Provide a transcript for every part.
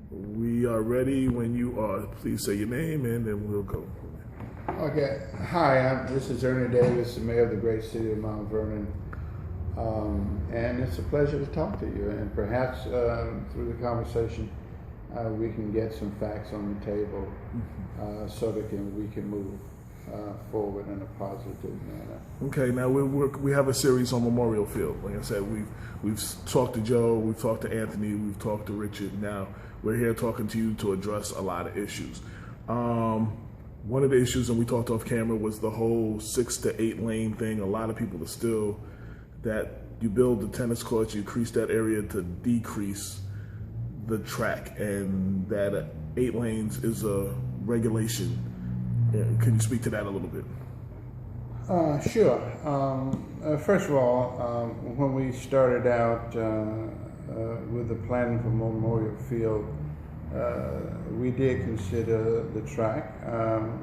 We are ready when you are. Please say your name and then we'll go. Okay. Hi, this is Ernie Davis, the mayor of the great city of Mount Vernon. And it's a pleasure to talk to you. And perhaps through the conversation, we can get some facts on the table so that we can move forward in a positive manner. Okay, now we have a series on Memorial Field. Like I said, we've talked to Joe, we've talked to Anthony, we've talked to Richard. Now we're here talking to you to address a lot of issues. One of the issues, and we talked off camera, was the whole 6 to 8 lane thing. A lot of people are still that you build the tennis courts, you increase that area to decrease the track, and that 8 lanes is a regulation. Can you speak to that a little bit? Sure. First of all, when we started out with the planning for Memorial Field, we did consider the track.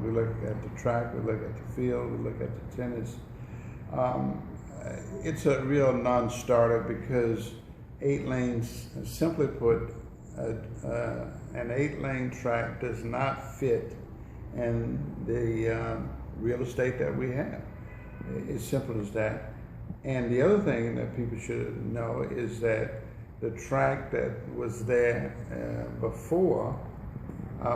We looked at the track, we looked at the field, we looked at the tennis. It's a real non-starter because 8 lanes, simply put, an 8-lane track does not fit in the real estate that we have. It's simple as that. And the other thing that people should know is that the track that was there before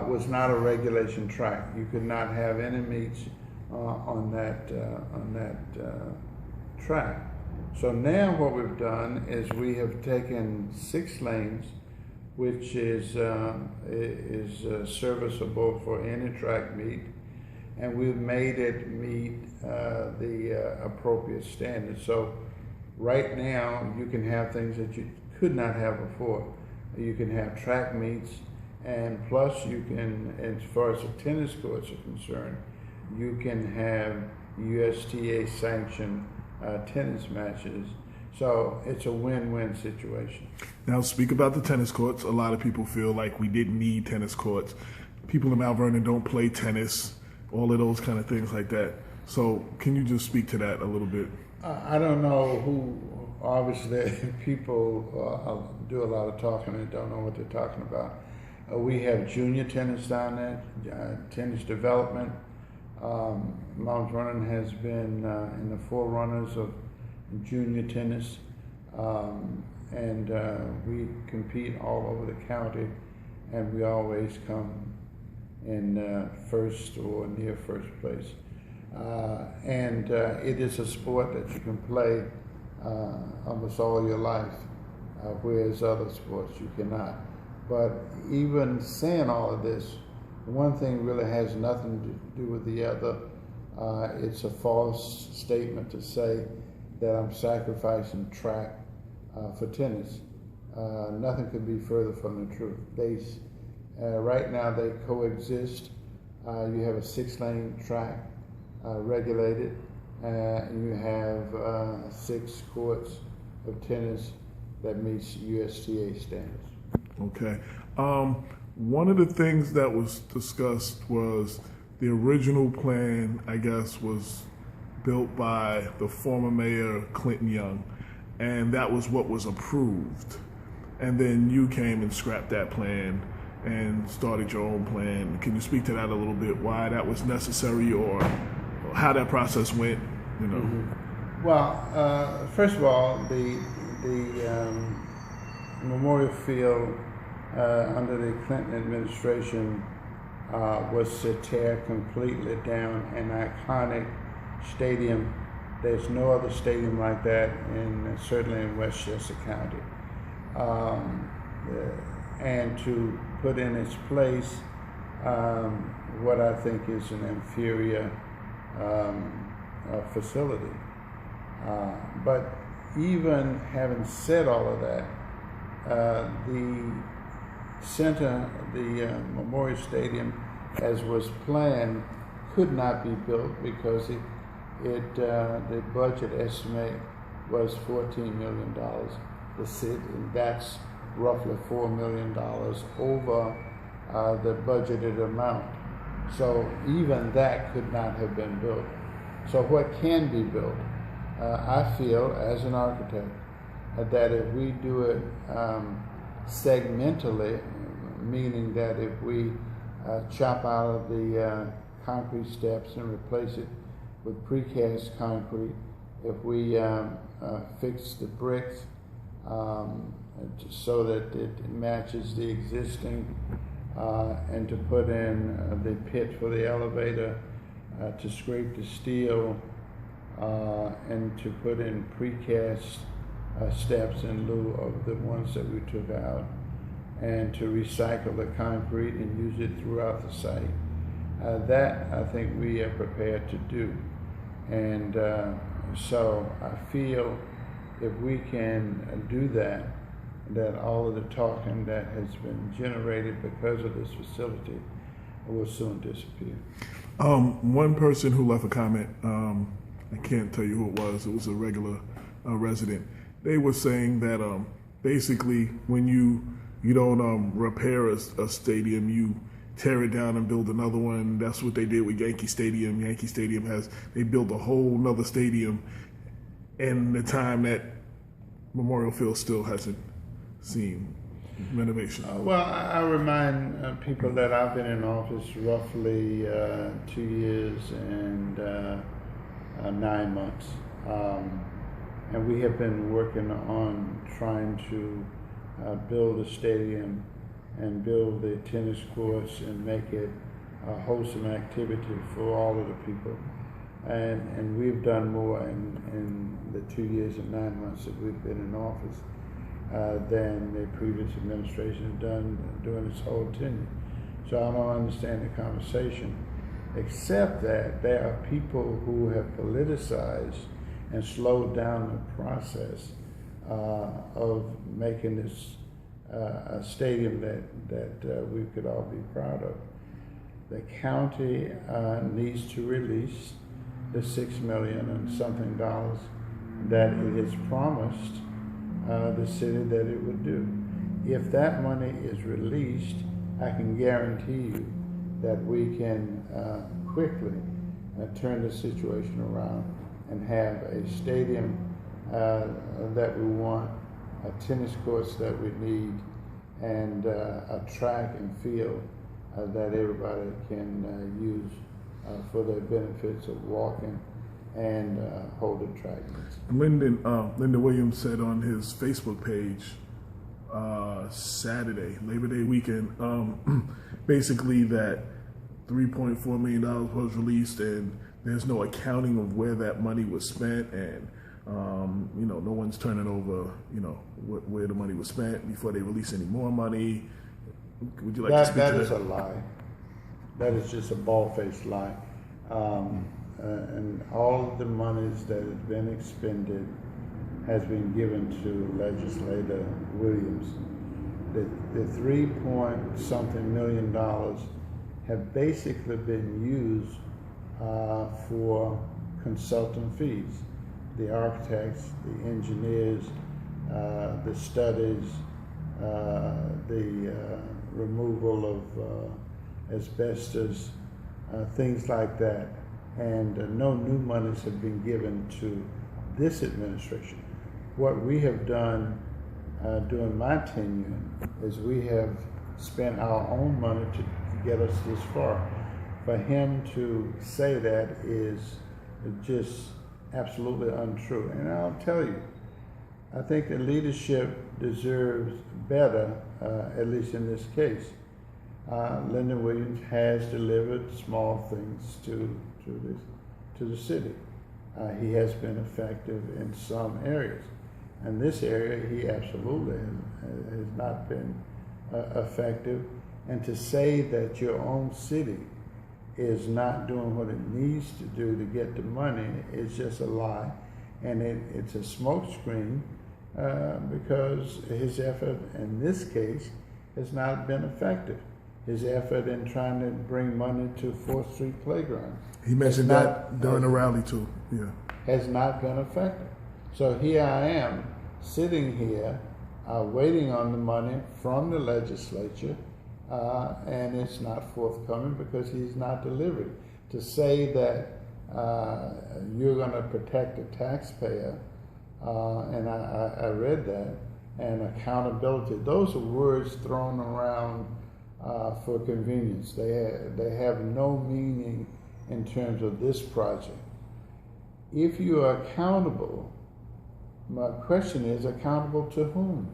was not a regulation track. You could not have any meets on that track. So now what we've done is we have taken 6 lanes, which is serviceable for any track meet, and we've made it meet the appropriate standards. So right now you can have things that you could not have before. You can have track meets, and plus you can, as far as the tennis courts are concerned, you can have USTA sanctioned tennis matches. So it's a win-win situation. Now speak about the tennis courts. A lot of people feel like we didn't need tennis courts. People in Mount Vernon don't play tennis, all of those kind of things like that. So can you just speak to that a little bit? I don't know who, obviously people do a lot of talking and don't know what they're talking about. We have junior tennis down there, tennis development. Mount Vernon has been in the forerunners of junior tennis, and we compete all over the county, and we always come in first or near first place. And it is a sport that you can play almost all your life, whereas other sports you cannot. But even saying all of this, one thing really has nothing to do with the other. It's a false statement to say that I'm sacrificing track for tennis. Nothing could be further from the truth. Right now they coexist. You have a 6-lane track regulated, and you have 6 courts of tennis that meets USTA standards. Okay. One of the things that was discussed was the original plan, I guess, was built by the former mayor, Clinton Young, and that was what was approved. And then you came and scrapped that plan and started your own plan. Can you speak to that a little bit, why that was necessary or how that process went, you know? Mm-hmm. Well, first of all, the Memorial Field under the Clinton administration was to tear completely down an iconic stadium. There's no other stadium like that, certainly in Westchester County. And to put in its place what I think is an inferior facility. But even having said all of that, the center, the Memorial Stadium, as was planned, could not be built because the budget estimate was $14 million. The city, that's roughly $4 million over the budgeted amount. So even that could not have been built. So what can be built? I feel, as an architect, that if we do it segmentally, meaning that if we chop out of the concrete steps and replace it with precast concrete, if we fix the bricks so that it matches the existing, and to put in the pit for the elevator, to scrape the steel, and to put in precast steps in lieu of the ones that we took out, and to recycle the concrete and use it throughout the site. That I think we are prepared to do. And so I feel if we can do that, that all of the talking that has been generated because of this facility will soon disappear. One person who left a comment, I can't tell you who it was a regular resident. They were saying that basically when you don't repair a stadium, you tear it down and build another one. That's what they did with Yankee Stadium. Yankee Stadium they built a whole nother stadium in the time that Memorial Field still hasn't seen renovation. Well, I remind people that I've been in office roughly 2 years and 9 months. And we have been working on trying to build a stadium and build the tennis courts and make it a wholesome activity for all of the people. And we've done more in the 2 years and 9 months that we've been in office than the previous administration had done during its whole tenure. So I don't understand the conversation, except that there are people who have politicized and slowed down the process of making this a stadium that we could all be proud of. The county needs to release the $6 million and something dollars that it has promised the city that it would do. If that money is released, I can guarantee you that we can quickly turn the situation around and have a stadium that we want, tennis courts that we need, and a track and field that everybody can use for their benefits of walking and holding track meets. Lyndon Williams said on his Facebook page Saturday, Labor Day weekend, basically that $3.4 million was released and there's no accounting of where that money was spent, and no one's turning over where the money was spent before they release any more money. Would you like to speak to that? That is a lie. That is just a bald-faced lie. And all of the monies that have been expended has been given to Legislator Williams. The 3-point-something million dollars have basically been used for consultant fees. The architects, the engineers, the studies, the removal of asbestos, things like that. And no new monies have been given to this administration. What we have done during my tenure is we have spent our own money to get us this far. For him to say that is just absolutely untrue. And I'll tell you, I think the leadership deserves better, at least in this case. Lyndon Williams has delivered small things to the city. He has been effective in some areas. In this area, he absolutely has not been effective. And to say that your own city is not doing what it needs to do to get the money is just a lie. And it's a smokescreen because his effort in this case has not been effective. His effort in trying to bring money to 4th Street Playground. He mentioned that during a rally too, yeah. Has not been effective. So here I am, sitting here, waiting on the money from the legislature, and it's not forthcoming because he's not delivered. To say that you're going to protect the taxpayer, and I read that, and accountability. Those are words thrown around for convenience. They have no meaning in terms of this project. If you are accountable, my question is, accountable to whom?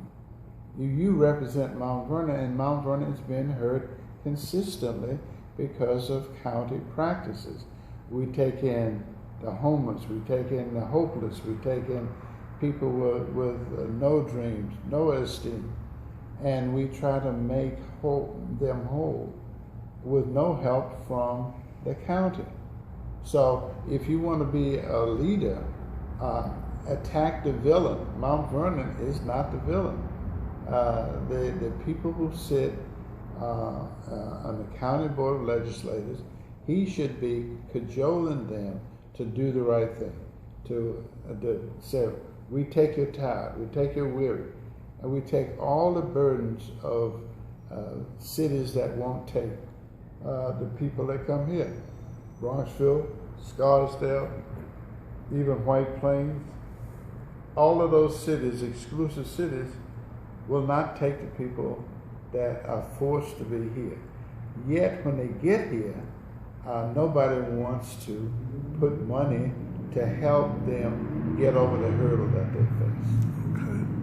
You represent Mount Vernon, and Mount Vernon has been hurt consistently because of county practices. We take in the homeless, we take in the hopeless, we take in people with no dreams, no esteem, and we try to make them whole with no help from the county. So if you want to be a leader, attack the villain. Mount Vernon is not the villain. The people who sit on the county board of legislators, he should be cajoling them to do the right thing, to say, we take your tired, we take your weary, and we take all the burdens of cities that won't take the people that come here. Bronxville, Scarsdale, even White Plains, all of those cities, exclusive cities, will not take the people that are forced to be here. Yet when they get here, nobody wants to put money to help them get over the hurdle that they face.